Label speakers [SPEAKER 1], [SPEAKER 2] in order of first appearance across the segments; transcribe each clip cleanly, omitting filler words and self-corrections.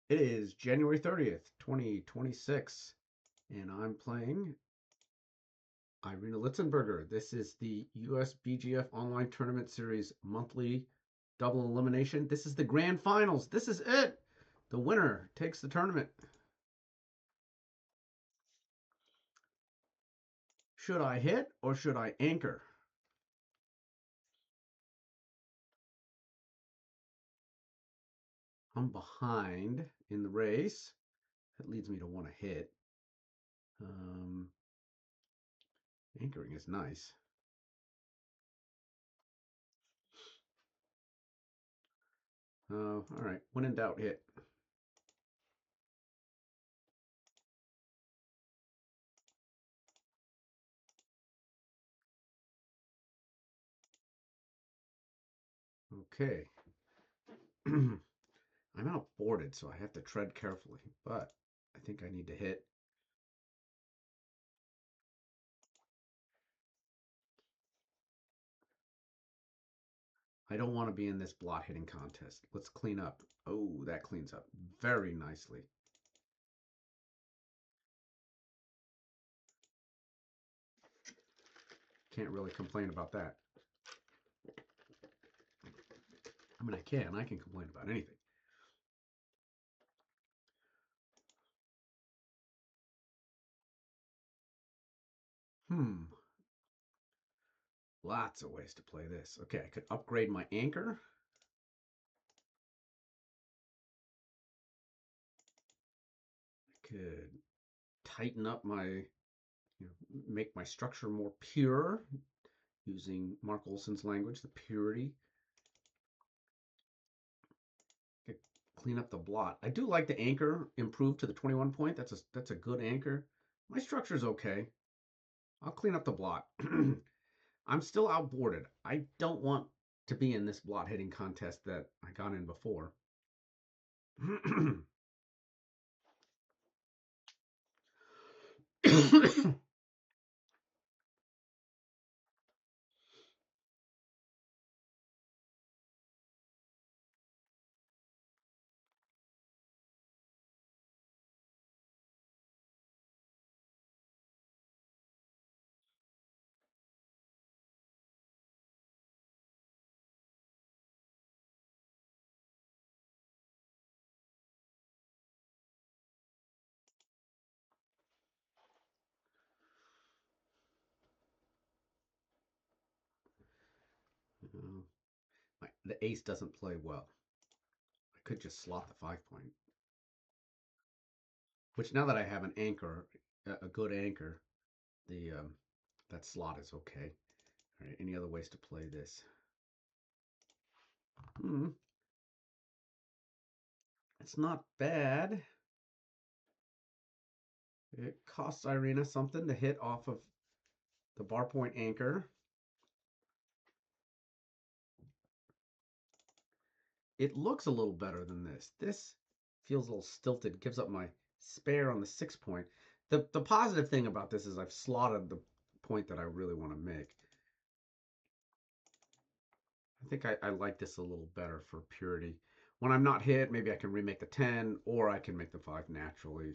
[SPEAKER 1] It is January 30th, 2026, and I'm playing Irina Litzenberger. This is the USBGF Online Tournament Series monthly double elimination. This is the grand finals. This is it. The winner takes the tournament. Should I hit or should I anchor? I'm behind in the race. That leads me to want to hit. Anchoring is nice. All right. When in doubt, hit. Okay. I'm outboarded, so I have to tread carefully, but I think I need to hit. I don't want to be in this blot hitting contest. Let's clean up. Oh, that cleans up very nicely. Can't really complain about that. I mean, I can complain about anything. Lots of ways to play this. Okay, I could upgrade my anchor. I could tighten up my, make my structure more pure using Mark Olson's language, the purity. Clean up the blot. I do like the anchor improved to the 21 point. That's a good anchor. My structure's okay. I'll clean up the blot. I'm still outboarded. I don't want to be in this blot hitting contest that I got in before. The ace doesn't play well. I could just slot the 5 point. Which now that I have an anchor, a good anchor, the that slot is okay. All right, any other ways to play this? It's not bad. It costs Irina something to hit off of the bar point anchor. It looks a little better than this. This feels a little stilted, gives up my spare on the 6 point. The positive thing about this is I've slotted the point that I really want to make. I think I like this a little better for purity. When I'm not hit, maybe I can remake the 10, or I can make the 5 naturally.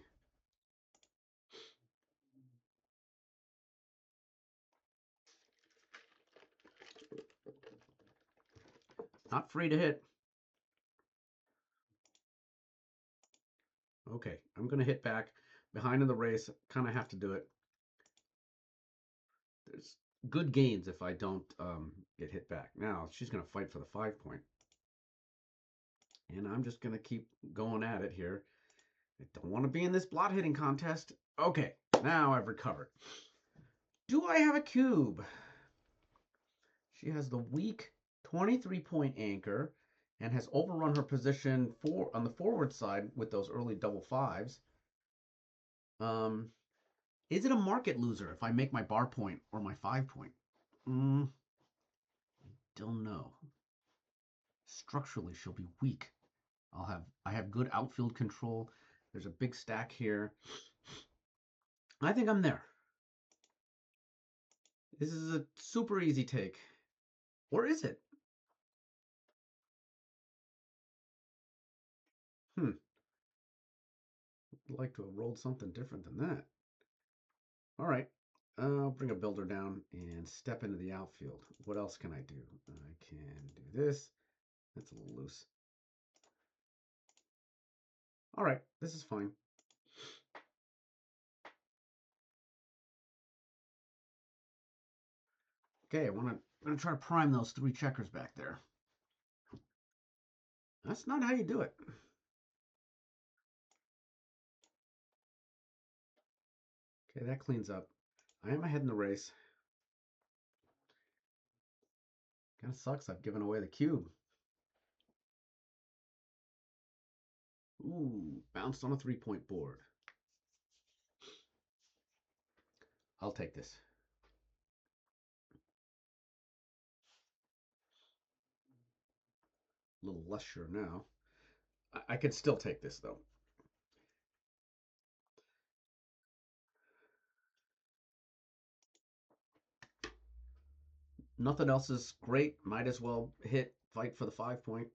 [SPEAKER 1] Not free to hit. Okay, I'm going to hit back. Behind in the race, kind of have to do it. There's good gains if I don't get hit back. Now, she's going to fight for the 5 point. And I'm just going to keep going at it here. I don't want to be in this blot hitting contest. Okay, now I've recovered. Do I have a cube? She has the weak 23-point anchor and has overrun her position on the forward side with those early double 5s. Is it a market loser if I make my bar point or my 5 point? I don't know. Structurally, she'll be weak. I have good outfield control. There's a big stack here. I think I'm there. This is a super easy take. Or is it? I'd like to have rolled something different than that. All right. I'll bring a builder down and step into the outfield. What else can I do? I can do this. That's a little loose. All right, this is fine. Okay, I'm gonna try to prime those 3 checkers back there. That's not how you do it. Okay, that cleans up. I am ahead in the race. Kind of sucks I've given away the cube. Ooh, bounced on a 3-point board. I'll take this. A little less sure now. I could still take this though. Nothing else is great. Might as well fight for the 5-point.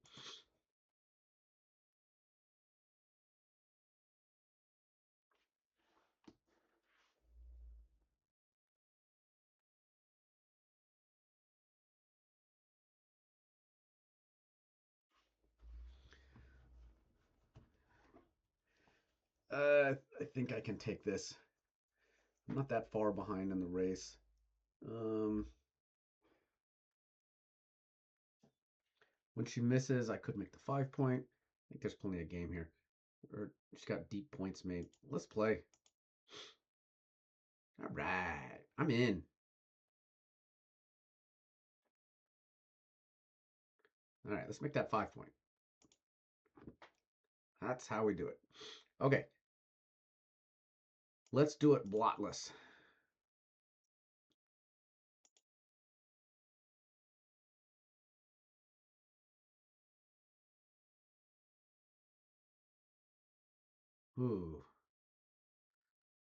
[SPEAKER 1] I think I can take this. I'm not that far behind in the race. When she misses, I could make the 5-point. I think there's plenty of game here. Or she's got deep points made. Let's play. All right, I'm in. All right, let's make that 5-point. That's how we do it. Okay, let's do it blotless. Ooh.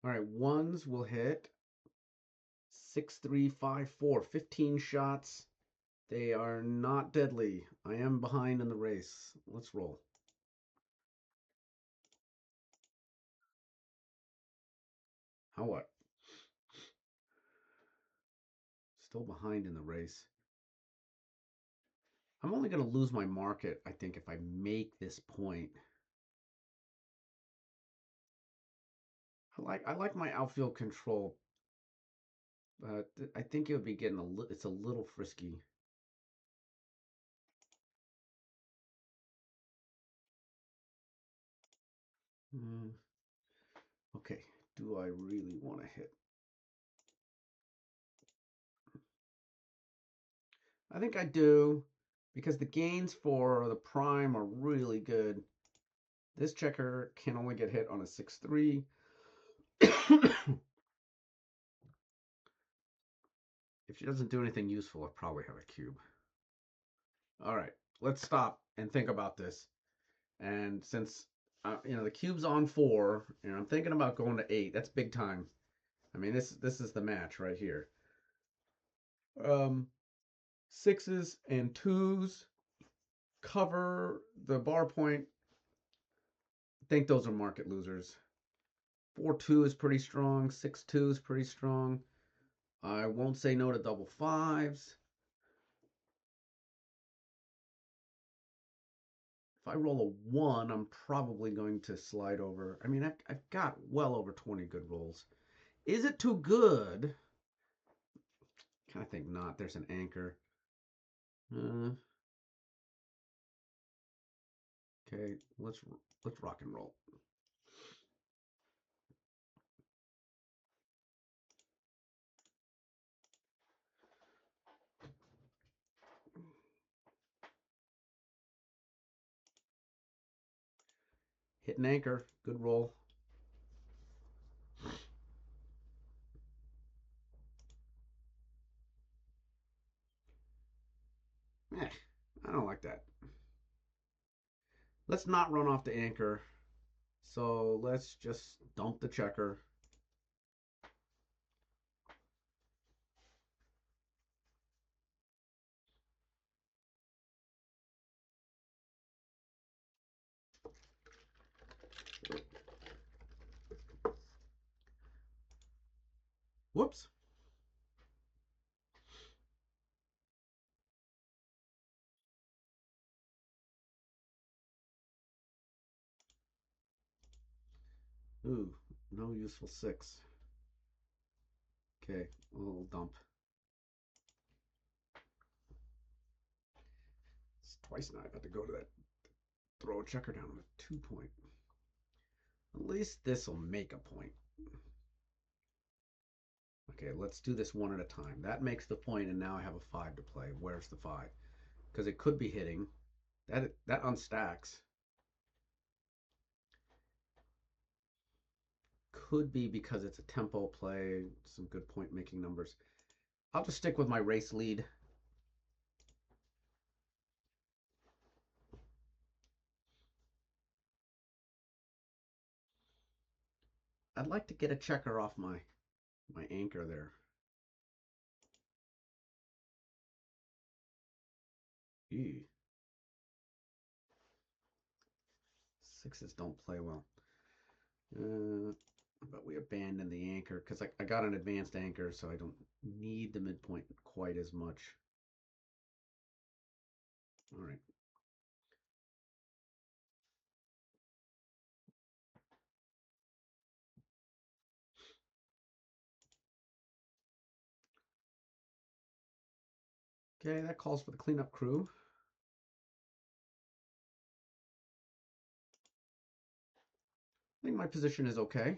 [SPEAKER 1] All right, ones will hit. 6, 3, 5, 4. 15 shots. They are not deadly. I am behind in the race. Let's roll. How what? Still behind in the race. I'm only going to lose my market, I think, if I make this point. I like my outfield control, but I think it would be it's a little frisky. Okay, do I really want to hit? I think I do, because the gains for the prime are really good. This checker can only get hit on a 6-3. If she doesn't do anything useful, I'll probably have a cube. All right, let's stop and think about this. And since the cube's on 4, and I'm thinking about going to 8, that's big time. I mean, this is the match right here. 6s and 2s cover the bar point. I think those are market losers. 4-2 is pretty strong. 6-2 is pretty strong. I won't say no to double 5s. If I roll a 1, I'm probably going to slide over. I mean, I've got well over 20 good rolls. Is it too good? I think not. There's an anchor. Okay, let's rock and roll. Hit an anchor. Good roll. I don't like that. Let's not run off the anchor. So let's just dump the checker. Whoops. Ooh, no useful 6. Okay, a little dump. It's twice now I've had to go to that. Throw a checker down on a 2-point. At least this will make a point. Okay, let's do this one at a time. That makes the point, and now I have a 5 to play. Where's the 5? Because it could be hitting. That unstacks. Could be because it's a tempo play, some good point making numbers. I'll just stick with my race lead. I'd like to get a checker off my anchor there. Eee. 6s don't play well. But we abandoned the anchor because I got an advanced anchor, so I don't need the midpoint quite as much. All right. Okay, that calls for the cleanup crew. I think my position is okay.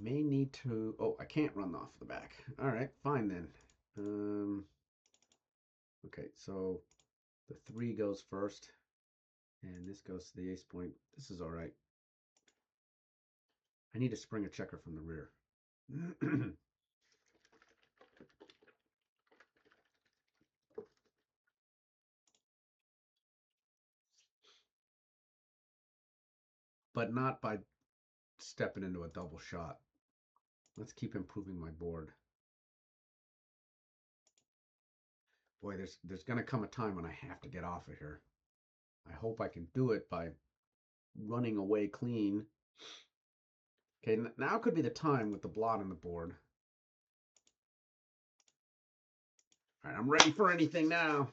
[SPEAKER 1] May need to. Oh, I can't run off the back. All right, fine then. Okay, so the 3 goes first, and this goes to the ace point. This is all right. I need to spring a checker from the rear. But not by stepping into a double shot. Let's keep improving my board. Boy, there's going to come a time when I have to get off of here. I hope I can do it by running away clean. Okay, now could be the time with the blot on the board. All right, I'm ready for anything now.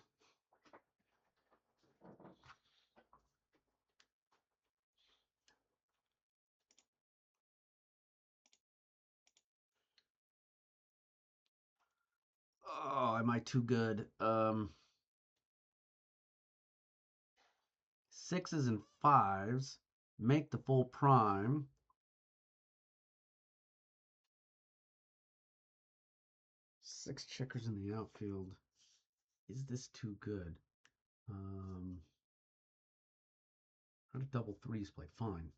[SPEAKER 1] Oh, am I too good? 6s and 5s make the full prime. Six checkers in the outfield. Is this too good? How did double 3s play? Fine.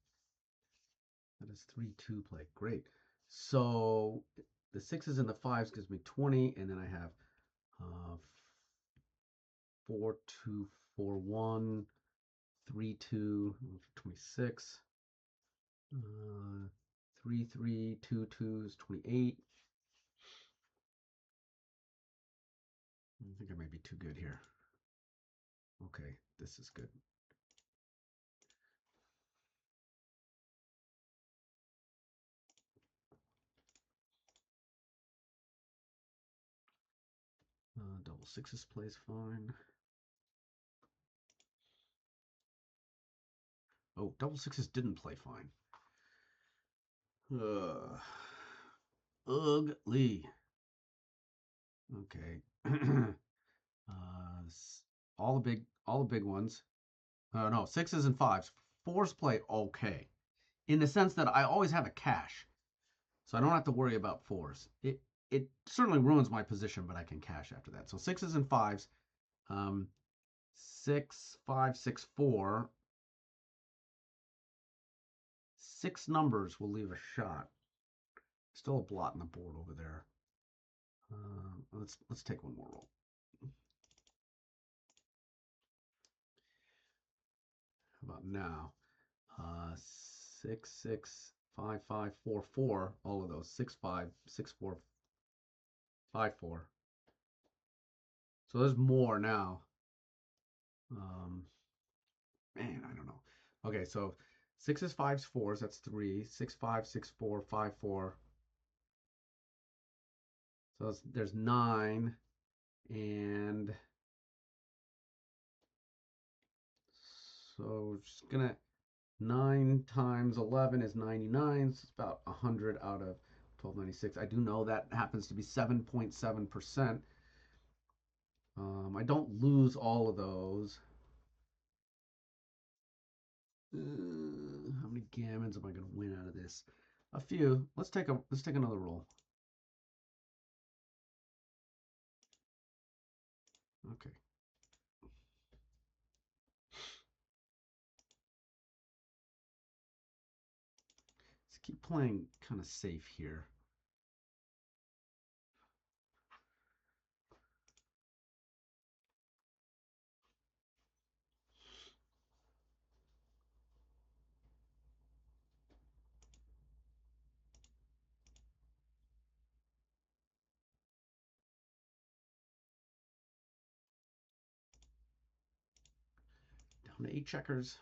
[SPEAKER 1] That is 3-2 play. Great. So the 6s and the 5s gives me 20, and then I have 4-2, 4-1, 3-2, 26. 3-3, 2-2 is 28. I think I might be too good here. Okay, this is good. Double 6s plays fine. Oh, double 6s didn't play fine. Ugly. Okay. All the big ones. No, 6s and 5s. 4s play okay, in the sense that I always have a cash, so I don't have to worry about 4s. It certainly ruins my position, but I can cash after that. So 6s and 5s. 6, 5, 6, 4. 6 numbers will leave a shot. Still a blot on the board over there. Let's take one more roll. How about now? 6, 6, 5, 5, 4, 4. All of those. 6, 5, 6, 4, 5, 4. So there's more now. Man, I don't know. Okay, so sixes, fives, fours, that's 3. 6, 5, 6, 4, 5, 4. So there's 9. And so just gonna 9 times 11 is 99. So it's about 100 out of 1296. I do know that happens to be 7.7%. I don't lose all of those. How many gammons am I going to win out of this? A few. Let's take another roll. Okay. Let's keep playing kind of safe here. Down to 8 checkers.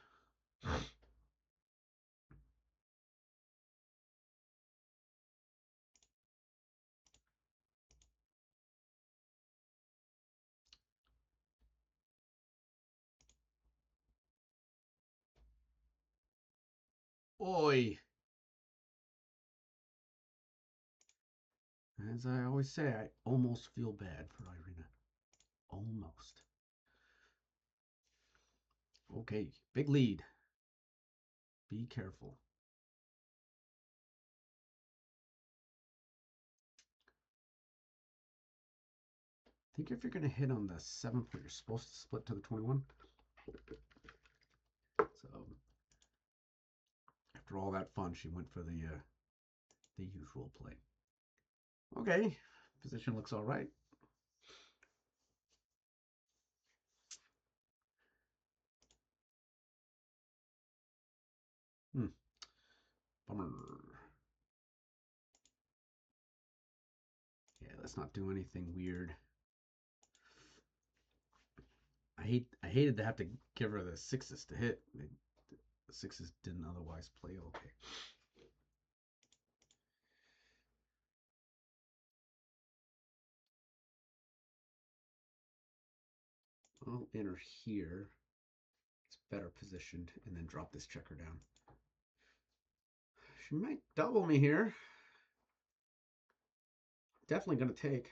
[SPEAKER 1] Oi! As I always say, I almost feel bad for Irina. Almost. Okay, big lead. Be careful. I think if you're going to hit on the 7th, you're supposed to split to the 21. So after all that fun, she went for the usual play. Okay, position looks all right. Bummer. Yeah, let's not do anything weird. I hated to have to give her the 6s to hit. The 6s didn't otherwise play okay. I'll enter here. It's better positioned, and then drop this checker down. She might double me here. Definitely gonna take.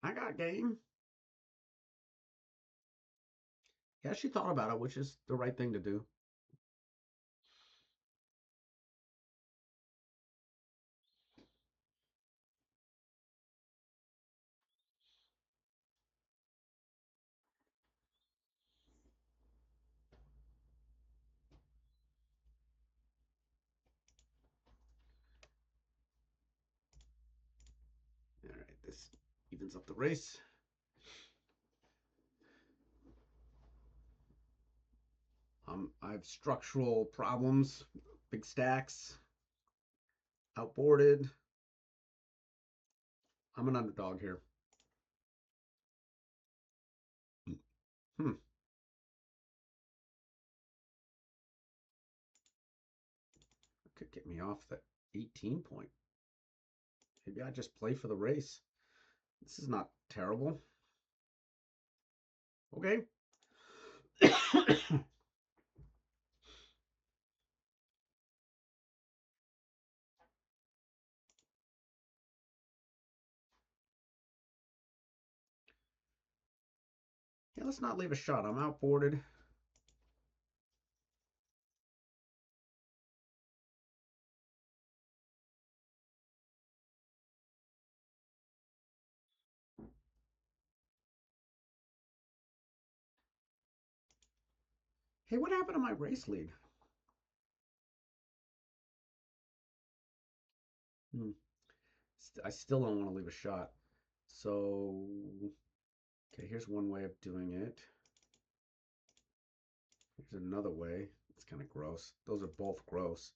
[SPEAKER 1] I got game. Yeah, she thought about it, which is the right thing to do. All right, this evens up the race. I have structural problems, big stacks, outboarded. I'm an underdog here. Could get me off the 18 point. Maybe I just play for the race. This is not terrible. Okay. Yeah, let's not leave a shot. I'm outboarded. Hey, what happened to my race lead? I still don't want to leave a shot. So, okay, here's one way of doing it. Here's another way. It's kind of gross. Those are both gross.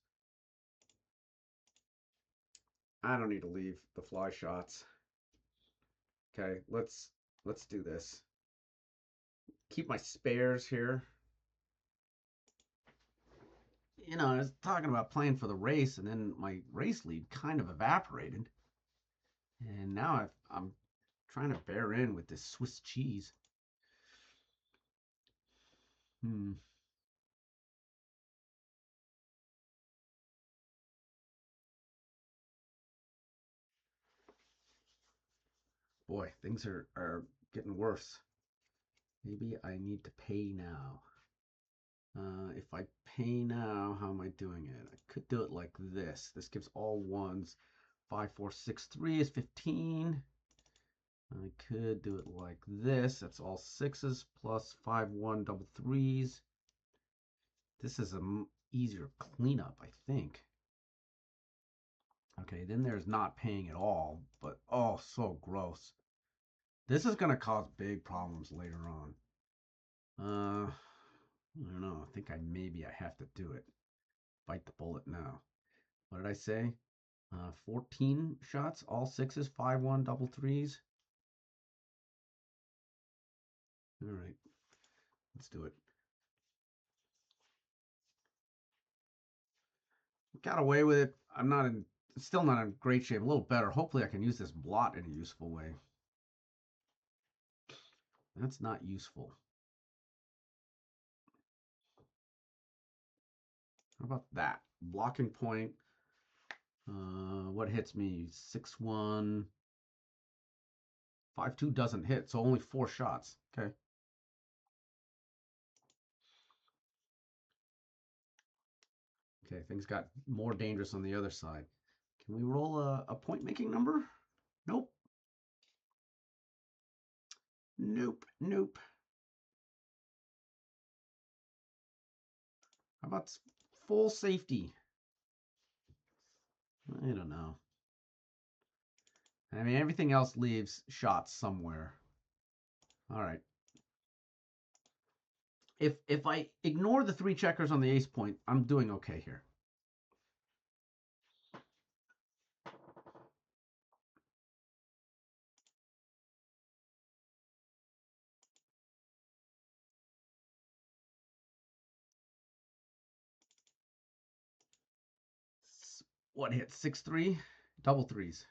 [SPEAKER 1] I don't need to leave the fly shots. Okay, let's do this. Keep my spares here. You know, I was talking about playing for the race, and then my race lead kind of evaporated. And now I'm trying to bear in with this Swiss cheese. Hmm. Boy, things are getting worse. Maybe I need to pay now. If I pay now, how am I doing it? I could do it like this. This gives all ones. 5, 4, 6, 3 is 15. I could do it like this. That's all sixes plus 5, 1, double threes. This is a easier cleanup, I think. Okay, then there's not paying at all, but oh, so gross. This is going to cause big problems later on. I don't know. I think maybe I have to do it. Bite the bullet now. What did I say? 14 shots, all sixes, 5, 1, double threes. All right, let's do it. Got away with it. I'm not in, still not in great shape. A little better. Hopefully I can use this blot in a useful way. That's not useful. How about that? Blocking point. What hits me? 6, 1. 5, 2 doesn't hit, so only 4 shots. Okay. Okay, things got more dangerous on the other side. Can we roll a point making number? Nope. Nope. Nope. How about full safety? I don't know. I mean, everything else leaves shots somewhere. All right. If I ignore the 3 checkers on the ace point, I'm doing okay here. What hit? 6, 3? Double threes.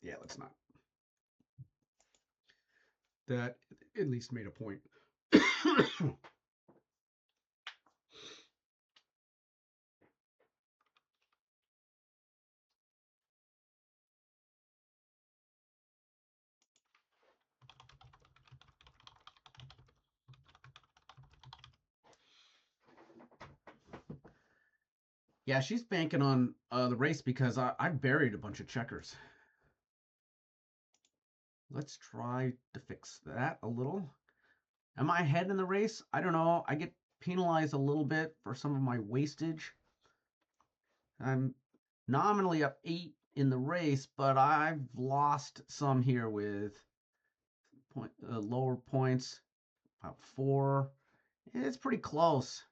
[SPEAKER 1] Yeah, let's not. That at least made a point. Yeah, she's banking on the race because I buried a bunch of checkers. Let's try to fix that a little. Am I ahead in the race? I don't know. I get penalized a little bit for some of my wastage. I'm nominally up 8 in the race, but I've lost some here with lower points, about 4. It's pretty close.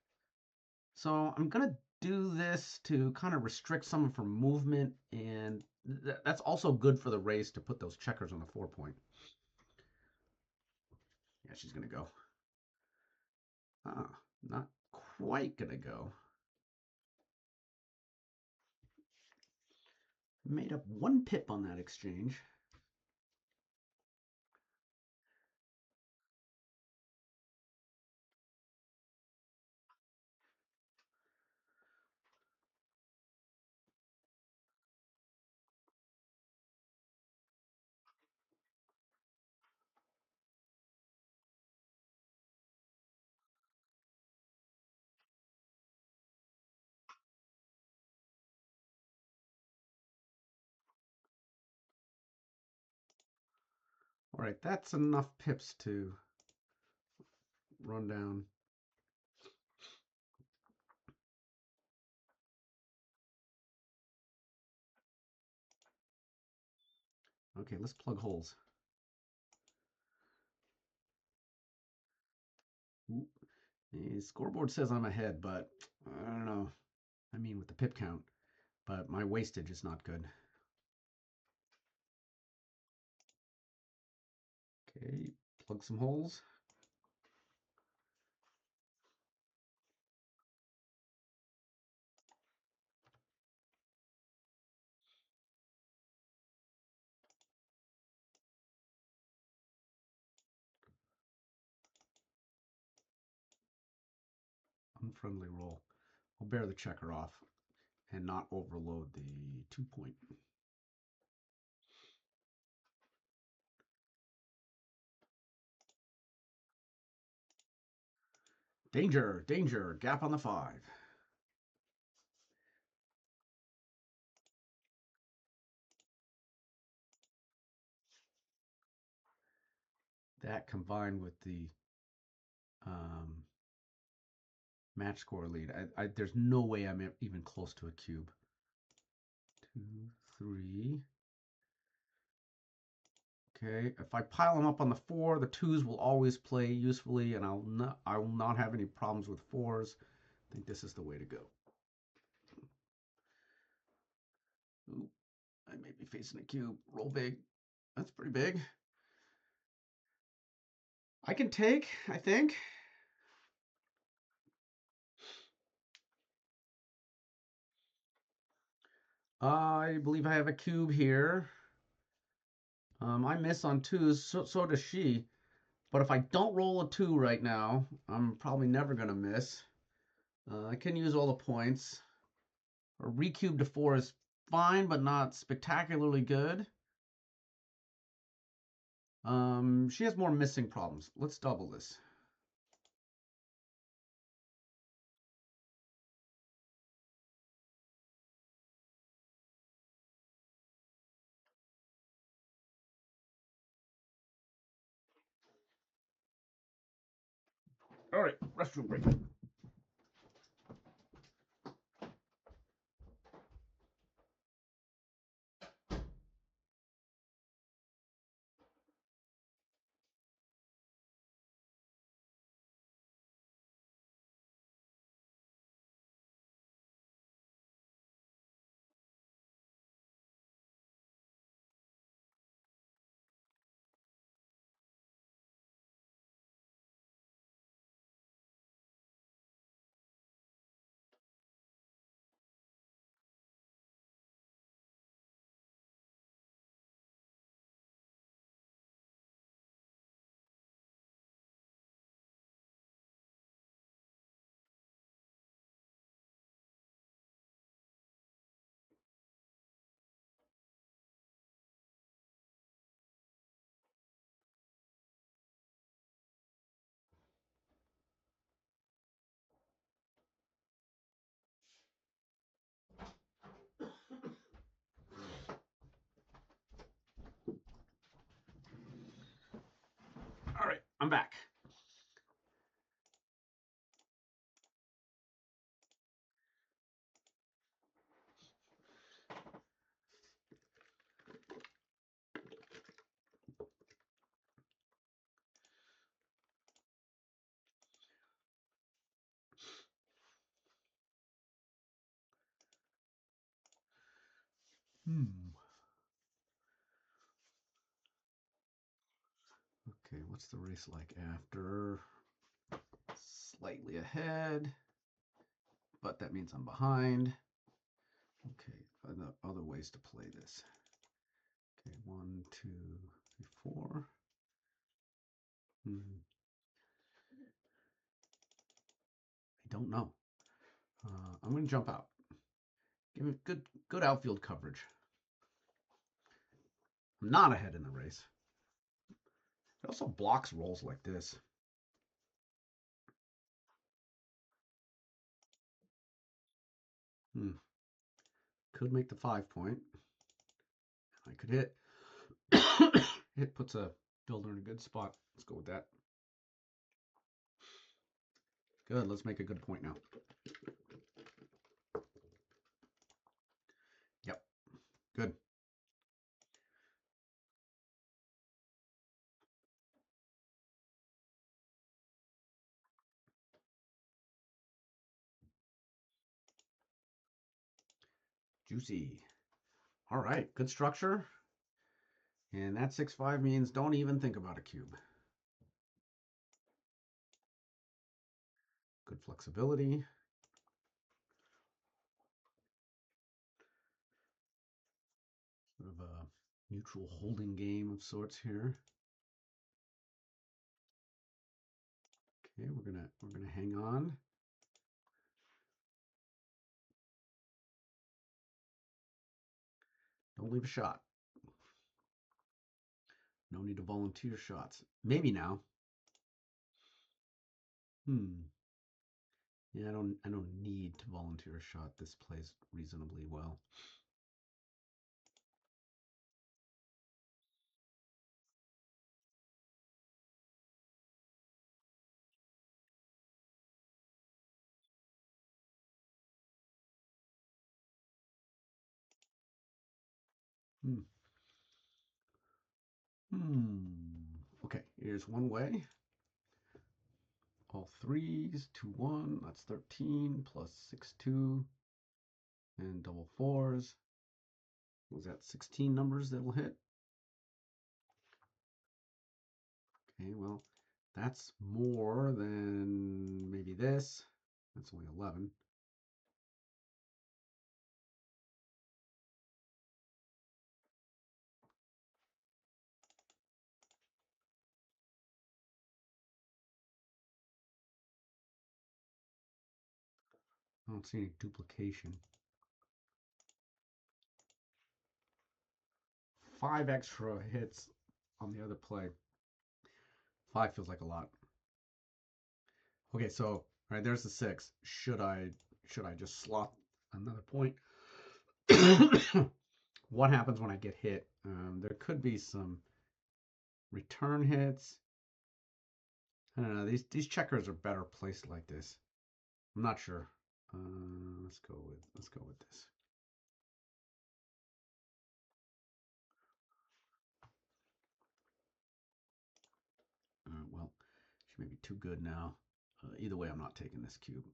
[SPEAKER 1] So I'm going to do this to kind of restrict some of her movement, and that's also good for the race to put those checkers on the 4 point. Yeah, she's going to go. Not quite going to go. Made up 1 pip on that exchange. All right, that's enough pips to run down. Okay, let's plug holes. Ooh, the scoreboard says I'm ahead, but I don't know. I mean, with the pip count, but my wastage is not good. Okay, plug some holes. Unfriendly roll. I'll bear the checker off and not overload the 2-point. Danger, danger, gap on the 5. That combined with the match score lead, there's no way I'm even close to a cube. 2, 3. Okay, if I pile them up on the 4, the 2s will always play usefully, and I will not have any problems with 4s. I think this is the way to go. Ooh, I may be facing a cube. Roll big. That's pretty big. I can take, I think. I believe I have a cube here. I miss on 2s, so does she. But if I don't roll a 2 right now, I'm probably never going to miss. I can use all the points. A recube to 4 is fine, but not spectacularly good. She has more missing problems. Let's double this. All right, restroom break. All right, I'm back. Okay, what's the race like after? Slightly ahead, but that means I'm behind. Okay, other ways to play this. Okay, 1, 2, 3, 4. I don't know. I'm going to jump out. Give me good outfield coverage. I'm not ahead in the race. It also blocks rolls like this. Could make the 5-point. I could hit. It puts a builder in a good spot. Let's go with that. Good. Let's make a good point now. Yep. Good. Juicy. All right. Good structure. And that 6-5 means don't even think about a cube. Good flexibility. Sort of a neutral holding game of sorts here. Okay, we're gonna hang on. Don't leave a shot. No need to volunteer shots. Maybe now. Yeah, I don't need to volunteer a shot. This plays reasonably well. Hmm. Okay, here's one way. All threes, 2-1, that's 13, plus 6-2, and double fours. Was that 16 numbers that'll hit? Okay, well, that's more than maybe this. That's only 11. I don't see any duplication. 5 extra hits on the other play. 5 feels like a lot. Okay, so all right, there's the 6. Should I just slot another point? What happens when I get hit? There could be some return hits. I don't know. These checkers are better placed like this. I'm not sure. Let's go with this. Well, she may be too good now. Either way, I'm not taking this cube.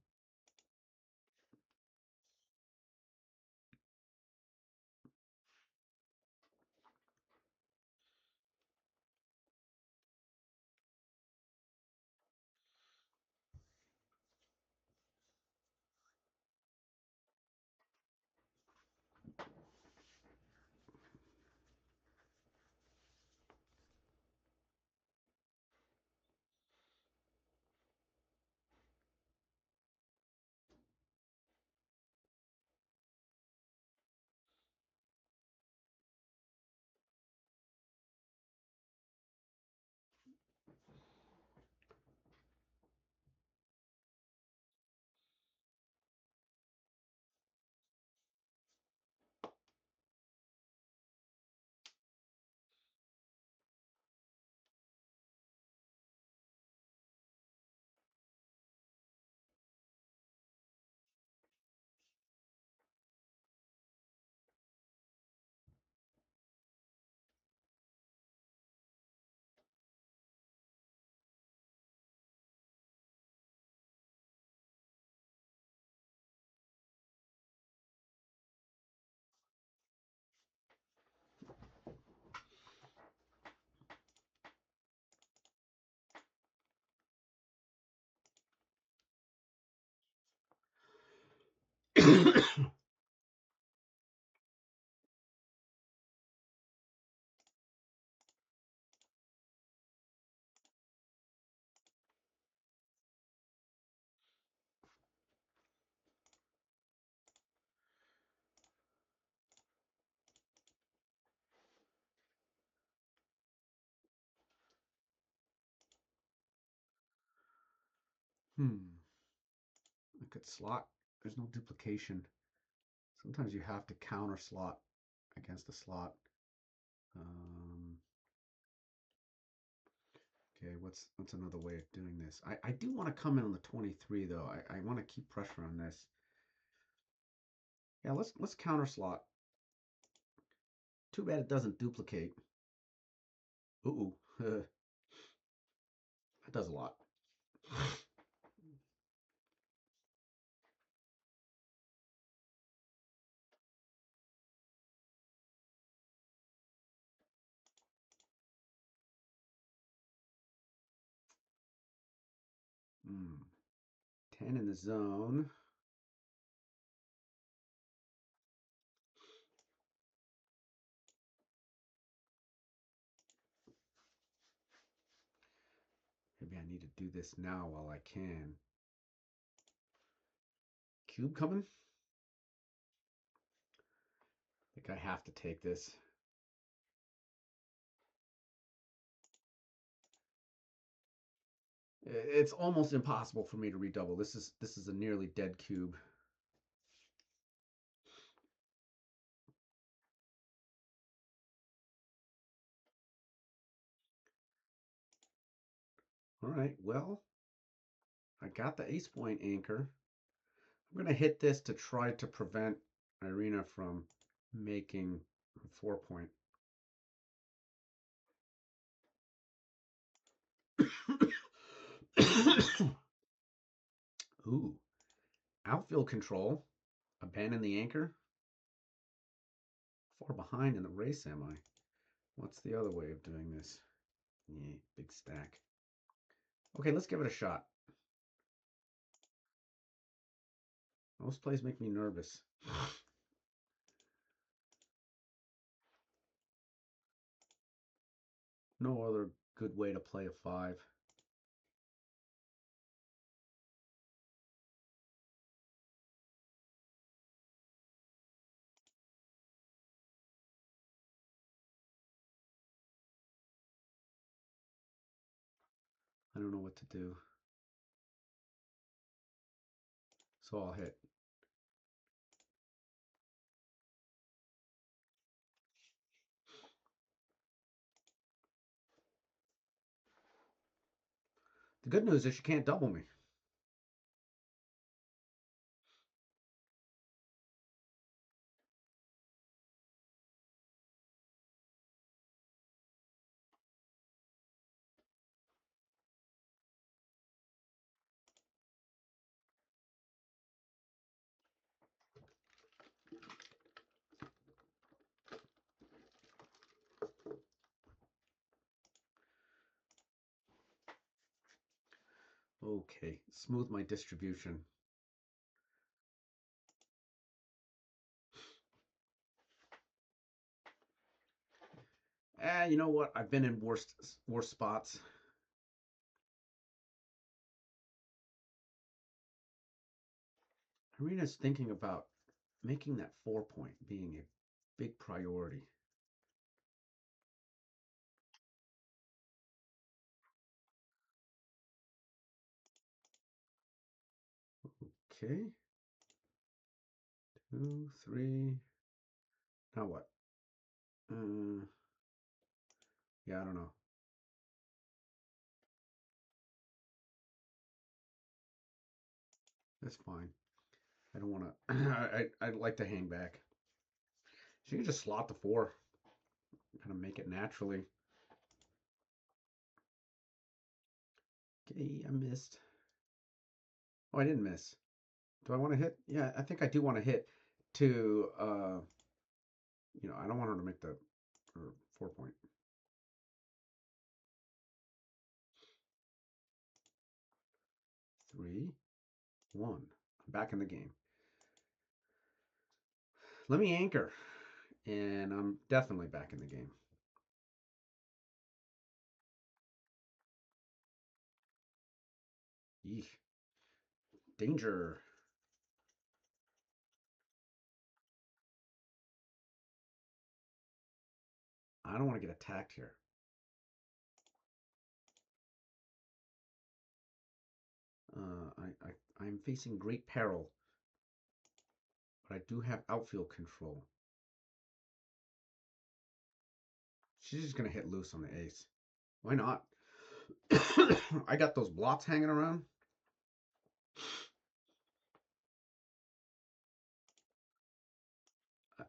[SPEAKER 1] I could slot. There's no duplication. Sometimes you have to counter slot against the slot. Um, okay, what's another way of doing this? I do want to come in on the 23 though. I want to keep pressure on this. Yeah, let's counter slot. Too bad it doesn't duplicate. Ooh, that does a lot. 10 in the zone. Maybe I need to do this now while I can. Cube coming? I think I have to take this. It's almost impossible for me to redouble. This is a nearly dead cube. All right, well, I got the ace point anchor. I'm going to hit this to try to prevent Irina from making a 4 point. Ooh, outfield control. Abandon the anchor. 4 behind in the race, am I? What's the other way of doing this? Yeah, big stack. Okay, let's give it a shot. Most plays make me nervous. No other good way to play a 5. I don't know what to do. So I'll hit. The good news is you can't double me. Okay, smooth my distribution. You know what? I've been in worse spots. Irina's thinking about making that 4 point being a big priority. Okay. 2, 3. Now what? Yeah, I don't know. That's fine. I don't want to. I'd like to hang back. So you can just slot the 4. Kind of make it naturally. Okay, I missed. Oh, I didn't miss. Do I want to hit? Yeah, I think I do want to hit to, I don't want her to make the 4 point. 3, 1. I'm back in the game. Let me anchor. And I'm definitely back in the game. Yeesh. Danger. I don't want to get attacked here. I'm facing great peril. But I do have outfield control. She's just going to hit loose on the ace. Why not? I got those blots hanging around.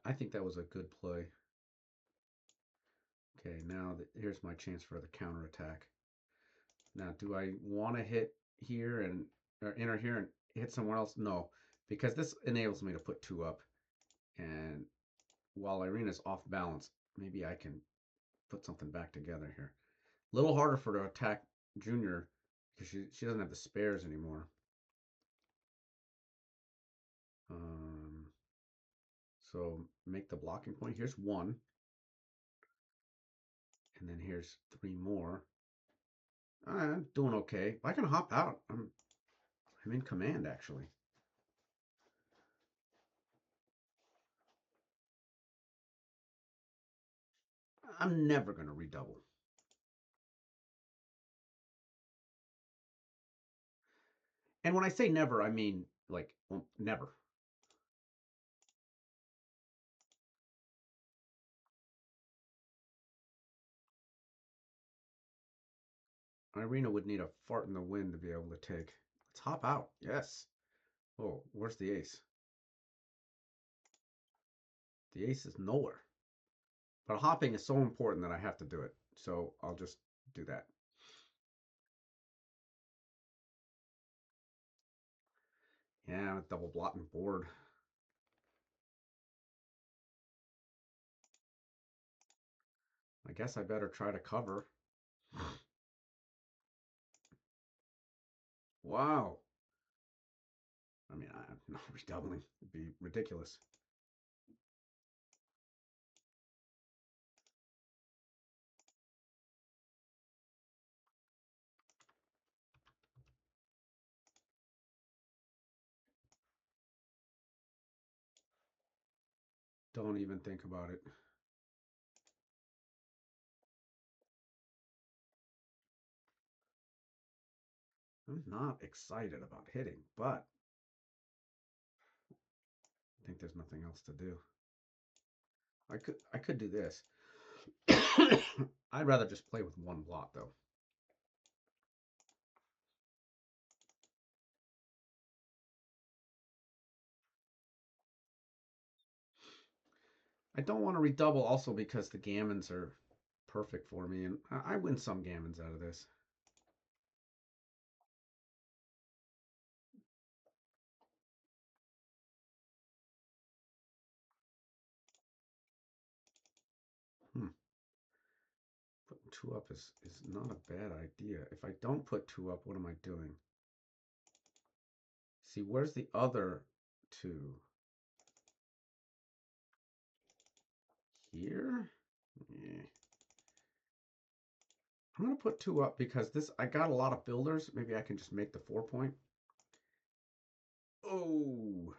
[SPEAKER 1] I think that was a good play. Okay, now here's my chance for the counterattack. Now, do I want to hit here or enter here and hit somewhere else? No, because this enables me to put 2 up. And while Irina's off balance, maybe I can put something back together here. A little harder for her to attack Junior because she doesn't have the spares anymore. Um, so make the blocking point. Here's one. And then here's three more. I'm doing okay. I can hop out. I'm in command, actually. I'm never going to redouble. And when I say never, I mean like never. Irina would need a fart in the wind to be able to take. Let's hop out. Yes. Oh, where's the ace? The ace is nowhere. But hopping is so important that I have to do it. So I'll just do that. Yeah, double blotting board. I guess I better try to cover. Wow. I mean, I'm not redoubling. It'd be ridiculous. Don't even think about it. I'm not excited about hitting, but I think there's nothing else to do. I could do this. I'd rather just play with one blot though. I don't want to redouble also because the gammons are perfect for me, and I win some gammons out of this. Hmm. Putting two up is not a bad idea. If I don't put two up, what am I doing? See, where's the other two? Here? Yeah. I'm gonna put two up because this I got a lot of builders. Maybe I can just make the 4 point. Oh.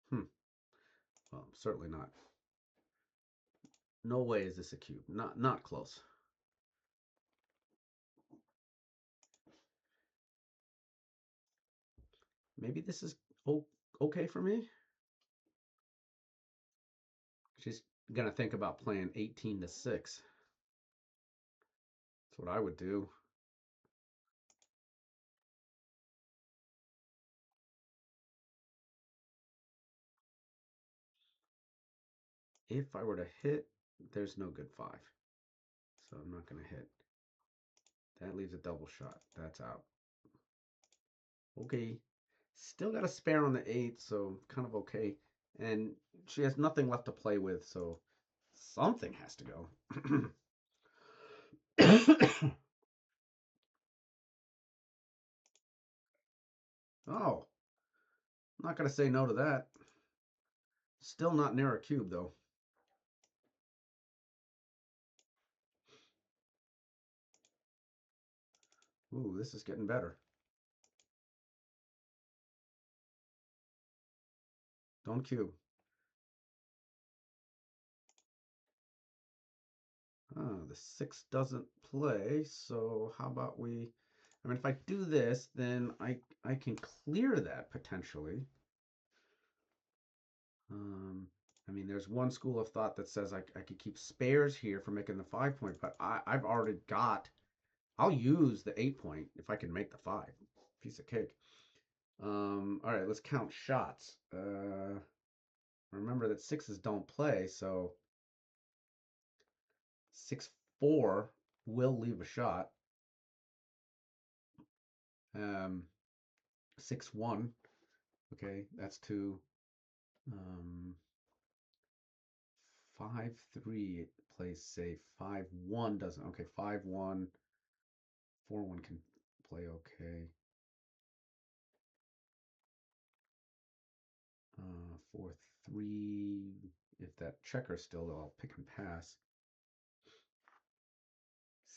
[SPEAKER 1] Hmm. Well, certainly not. No way is this a cube. Not close. Maybe this is okay for me. She's gonna think about playing 18 to 6. That's what I would do. If I were to hit, there's no good 5. So I'm not gonna hit. That leaves a double shot. That's out. Okay. Still got a spare on the 8, so kind of okay. And she has nothing left to play with, so something has to go. Oh, I'm not going to say no to that. Still not near a cube, though. Ooh, this is getting better. Don't cube. Oh, the 6 doesn't play, so how about we... I mean, if I do this, then I can clear that potentially. I mean, there's one school of thought that says I could keep spares here for making the 5 point, but I've already got... I'll use the 8 point if I can make the 5. Piece of cake. All right, let's count shots. Remember that 6s don't play, so 6-4 will leave a shot. 6-1. Okay, that's 2. Um, 5-3 it plays safe. 5-1 doesn't. Okay, 5-1. 4-1 can play okay. 4-3. If that checker's still, though, I'll pick and pass.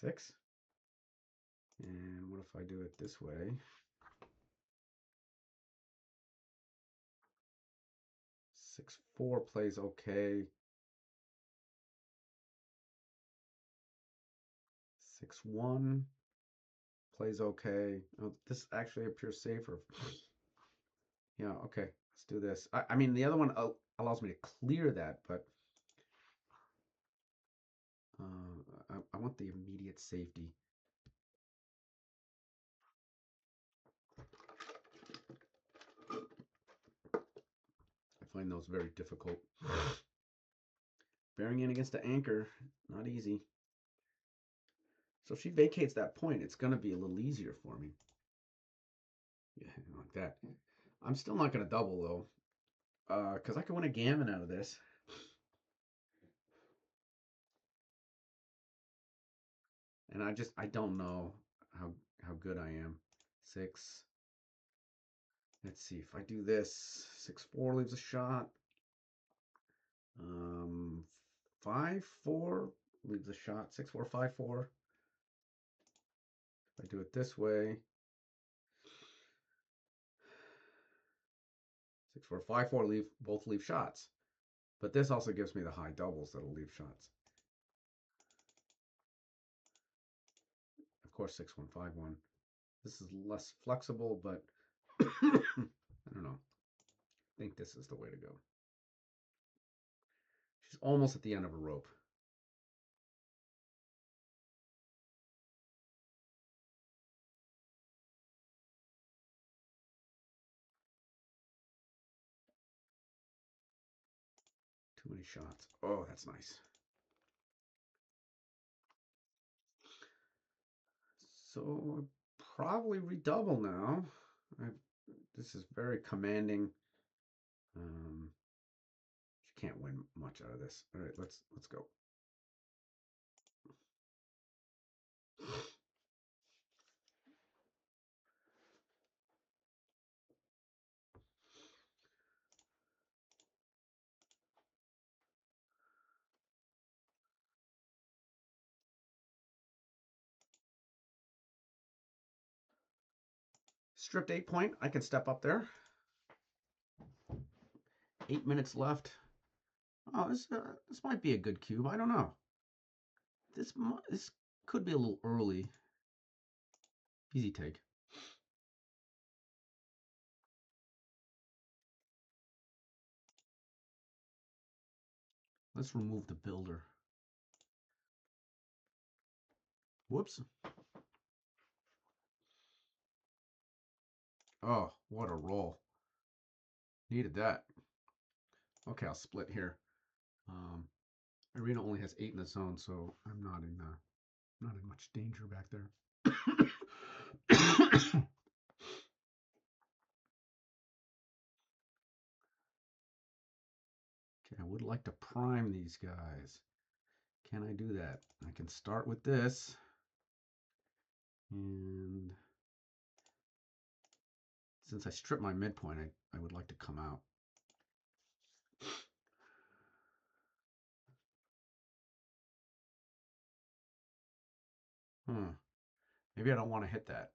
[SPEAKER 1] 6. And what if I do it this way? 6-4 plays okay. 6-1 plays okay. Oh, this actually appears safer. Yeah, okay, let's do this. I mean, the other one allows me to clear that, but I want the immediate safety. I find those very difficult. Bearing in against the anchor, not easy. So if she vacates that point, it's going to be a little easier for me. Yeah, like that. I'm still not going to double, though, because I can win a gammon out of this. And I don't know how good I am. 6. Let's see if I do this. 6-4 leaves a shot. 5-4 leaves a shot. 6-4, 5-4. If I do it this way. 6-4, 5-4 both leave shots. But this also gives me the high doubles that'll leave shots. Of course, 6-1, 5-1. This is less flexible, but I don't know. I think this is the way to go. She's almost at the end of a rope. Too many shots. Oh, that's nice. So probably redouble now. This is very commanding. She can't win much out of this. All right, let's go. Stripped 8 point. I can step up there. 8 minutes left. Oh, this might be a good cube. I don't know. This could be a little early. Easy take. Let's remove the builder. Whoops. Oh, what a roll. Needed that. Okay, I'll split here. Irina only has 8 in the zone, so I'm not in much danger back there. Okay, I would like to prime these guys. Can I do that? I can start with this. And since I stripped my midpoint, I would like to come out. Maybe I don't want to hit that.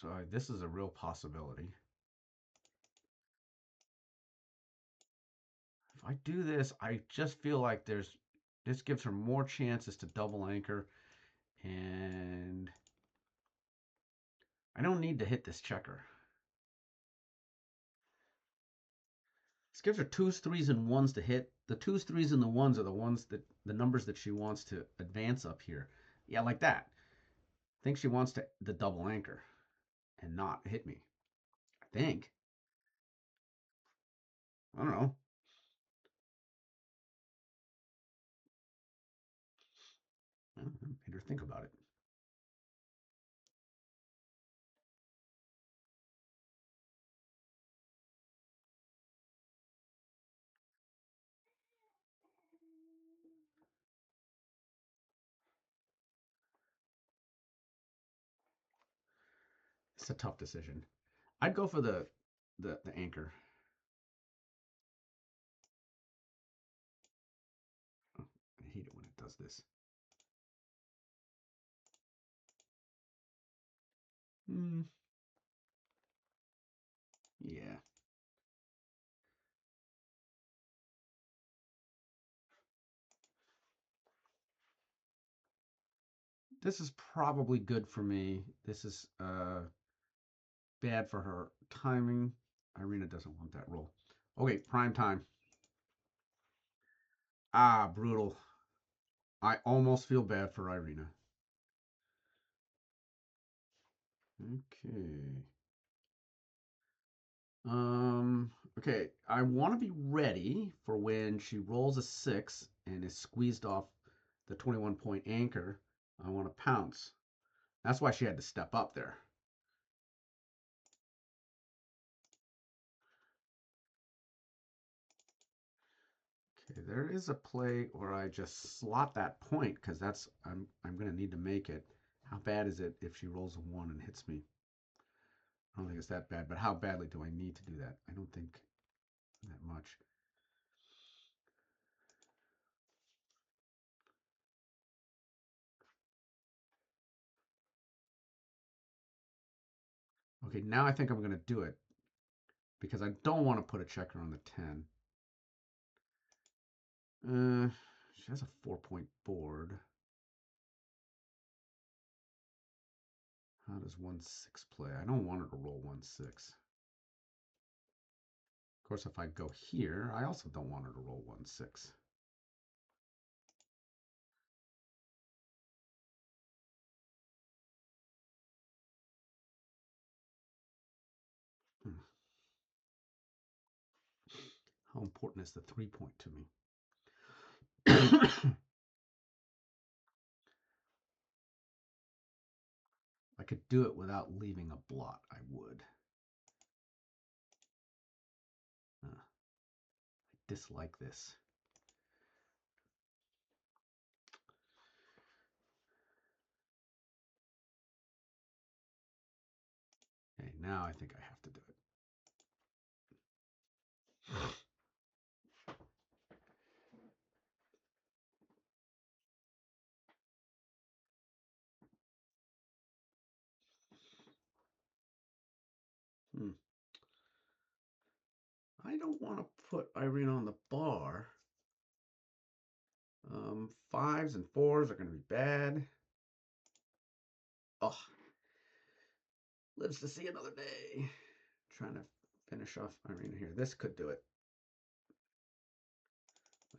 [SPEAKER 1] So this is a real possibility. If I do this, I just feel like this gives her more chances to double anchor, and I don't need to hit this checker. This gives her 2s, 3s, and 1s to hit. The 2s, 3s, and the 1s are the numbers that she wants to advance up here. Yeah, like that. I think she wants the double anchor and not hit me. I think. I don't know. I made her think about it. It's a tough decision. I'd go for the anchor. Oh, I hate it when it does this. Yeah. This is probably good for me. This is bad for her timing. Irina doesn't want that roll. Okay, prime time. Ah, brutal. I almost feel bad for Irina. Okay. Okay, I want to be ready for when she rolls a 6 and is squeezed off the 21-point anchor. I want to pounce. That's why she had to step up there. Okay, there is a play where I just slot that point because that's I'm going to need to make it. How bad is it if she rolls a 1 and hits me? I don't think it's that bad, but how badly do I need to do that? I don't think that much. Okay, now I think I'm going to do it because I don't want to put a checker on the 10. She has a 4-point board. How does 1-6 play? I don't want her to roll 1-6. Of course, if I go here, I also don't want her to roll 1-6. How important is the 3-point to me? I could do it without leaving a blot. I would. I dislike this. Okay, now I think I have to do it. I don't want to put Irina on the bar. 5s and 4s are going to be bad. Oh, lives to see another day. Trying to finish off Irina here. This could do it.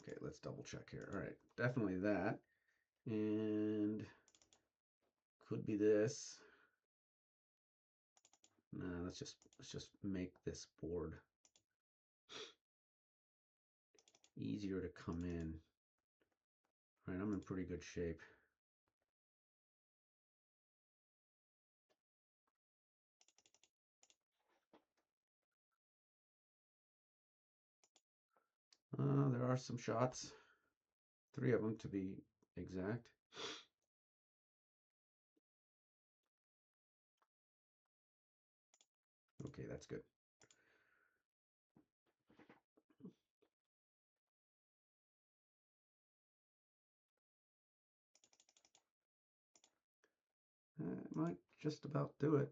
[SPEAKER 1] Okay, let's double check here. All right, definitely that. And could be this. No, let's just make this board easier to come in. All right, I'm in pretty good shape. There are some shots. 3 of them to be exact. Okay, that's good. That might just about do it.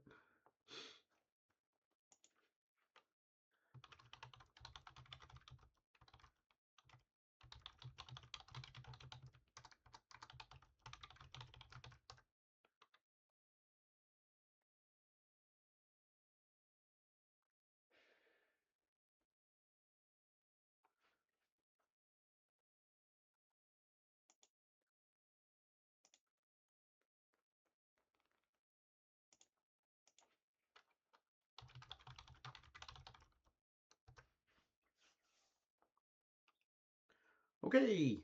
[SPEAKER 1] Okay,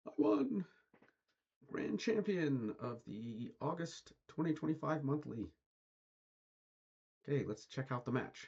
[SPEAKER 1] I won. Grand champion of the August 2025 monthly. Okay, let's check out the match.